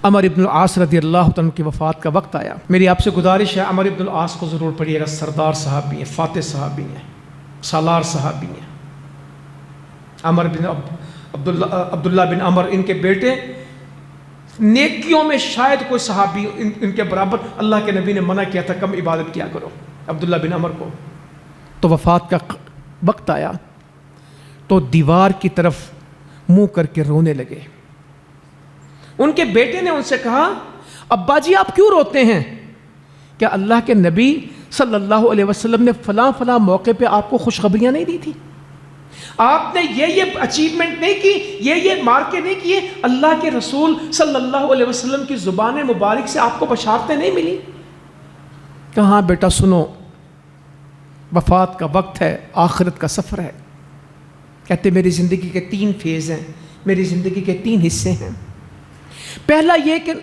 عمر ابن العاص رضی اللہ عنہ کی وفات کا وقت آیا. میری آپ سے گزارش ہے عمر ابن العاص کو ضرور پڑھیے گا. سردار صحابی ہیں، فاتح صحابی ہیں، سالار صحابی ہیں. عمر بن عبداللہ بن عمر ان کے بیٹے، نیکیوں میں شاید کوئی صحابی ان کے برابر. اللہ کے نبی نے منع کیا تھا کم عبادت کیا کرو عبداللہ بن عمر کو. تو وفات کا وقت آیا تو دیوار کی طرف منہ کر کے رونے لگے. ان کے بیٹے نے ان سے کہا ابا جی آپ کیوں روتے ہیں؟ کیا اللہ کے نبی صلی اللہ علیہ وسلم نے فلاں فلاں موقع پہ آپ کو خوشخبریاں نہیں دی تھی؟ آپ نے یہ اچیومنٹ نہیں کی، یہ مارکے نہیں کیے؟ اللہ کے رسول صلی اللہ علیہ وسلم کی زبان مبارک سے آپ کو بشارتیں نہیں ملی؟ کہاں بیٹا سنو، وفات کا وقت ہے، آخرت کا سفر ہے. کہتے میری زندگی کے 3 فیز ہیں، میری زندگی کے 3 حصے ہیں. پہلا یہ کہ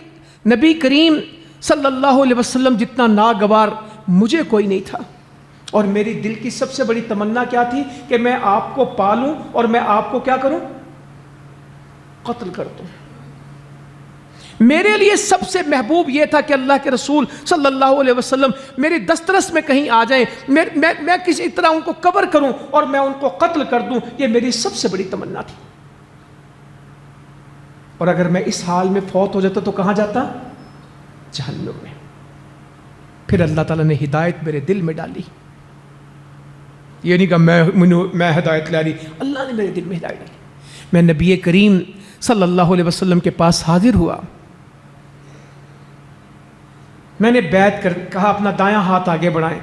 نبی کریم صلی اللہ علیہ وسلم جتنا ناگوار مجھے کوئی نہیں تھا، اور میری دل کی سب سے بڑی تمنا کیا تھی کہ میں آپ کو پالوں اور میں آپ کو کیا کروں؟ قتل کر دوں. میرے لیے سب سے محبوب یہ تھا کہ اللہ کے رسول صلی اللہ علیہ وسلم میری دسترس میں کہیں آ جائیں، میں کسی طرح ان کو کور کروں اور میں ان کو قتل کر دوں. یہ میری سب سے بڑی تمنا تھی. اور اگر میں اس حال میں فوت ہو جاتا تو کہاں جاتا؟ جہنم میں. پھر اللہ تعالیٰ نے ہدایت میرے دل میں ڈالی. یہ نہیں کہ میں ہدایت لا لی، اللہ نے میرے دل میں ہدایت ڈالی. میں نبی کریم صلی اللہ علیہ وسلم کے پاس حاضر ہوا. میں نے بیعت کہا اپنا دایاں ہاتھ آگے بڑھائیں.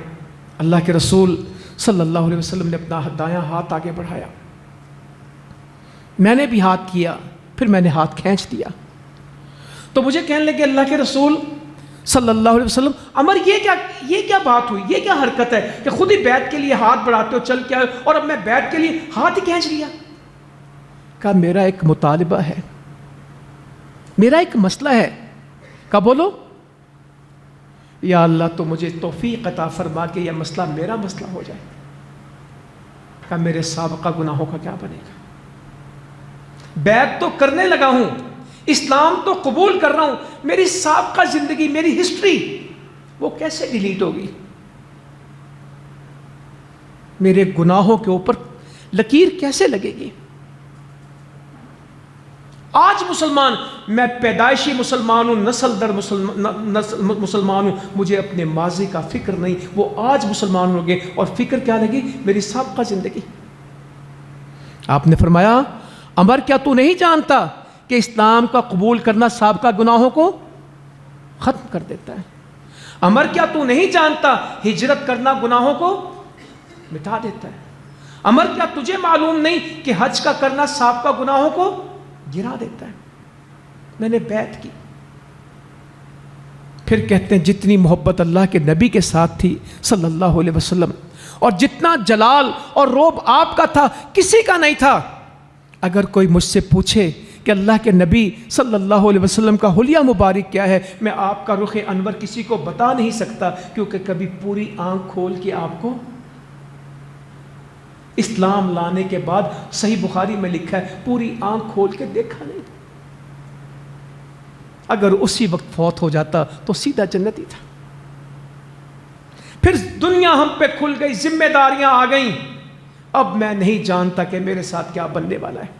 اللہ کے رسول صلی اللہ علیہ وسلم نے اپنا دایاں ہاتھ آگے بڑھایا. میں نے بھی ہاتھ کیا، پھر میں نے ہاتھ کھینچ دیا. تو مجھے کہنے لگے اللہ کے رسول صلی اللہ علیہ وسلم عمر یہ کیا بات ہوئی، یہ کیا حرکت ہے کہ خود ہی بیعت کے لیے ہاتھ بڑھاتے ہو چل کے آئے اور اب میں بیعت کے لیے ہاتھ ہی کھینچ لیا؟ کہا میرا ایک مطالبہ ہے، میرا ایک مسئلہ ہے. کہا بولو. یا اللہ تو مجھے توفیق عطا فرما کہ یہ مسئلہ میرا مسئلہ ہو جائے. کہا میرے سابقہ گناہوں کا کیا بنے گا؟ بیعت تو کرنے لگا ہوں، اسلام تو قبول کر رہا ہوں، میری سابقہ زندگی، میری ہسٹری وہ کیسے ڈیلیٹ ہوگی؟ میرے گناہوں کے اوپر لکیر کیسے لگے گی؟ آج مسلمان، میں پیدائشی مسلمان ہوں، نسل در مسلمان ہوں، مجھے اپنے ماضی کا فکر نہیں. وہ آج مسلمان ہو گئے اور فکر کیا لگی؟ میری سابقہ زندگی. آپ نے فرمایا عمر کیا تو نہیں جانتا کہ اسلام کا قبول کرنا سابقہ گناہوں کو ختم کر دیتا ہے؟ عمر کیا تو نہیں جانتا ہجرت کرنا گناہوں کو مٹا دیتا ہے؟ عمر کیا تجھے معلوم نہیں کہ حج کا کرنا سابقہ گناہوں کو گرا دیتا ہے؟ میں نے بیعت کی. پھر کہتے ہیں جتنی محبت اللہ کے نبی کے ساتھ تھی صلی اللہ علیہ وسلم، اور جتنا جلال اور روب آپ کا تھا کسی کا نہیں تھا. اگر کوئی مجھ سے پوچھے کہ اللہ کے نبی صلی اللہ علیہ وسلم کا حلیہ مبارک کیا ہے، میں آپ کا رخ انور کسی کو بتا نہیں سکتا، کیونکہ کبھی پوری آنکھ کھول کے آپ کو اسلام لانے کے بعد صحیح بخاری میں لکھا ہے پوری آنکھ کھول کے دیکھا نہیں. اگر اسی وقت فوت ہو جاتا تو سیدھا جنتی تھا. پھر دنیا ہم پہ کھل گئی، ذمہ داریاں آ گئیں. اب میں نہیں جانتا کہ میرے ساتھ کیا بننے والا ہے.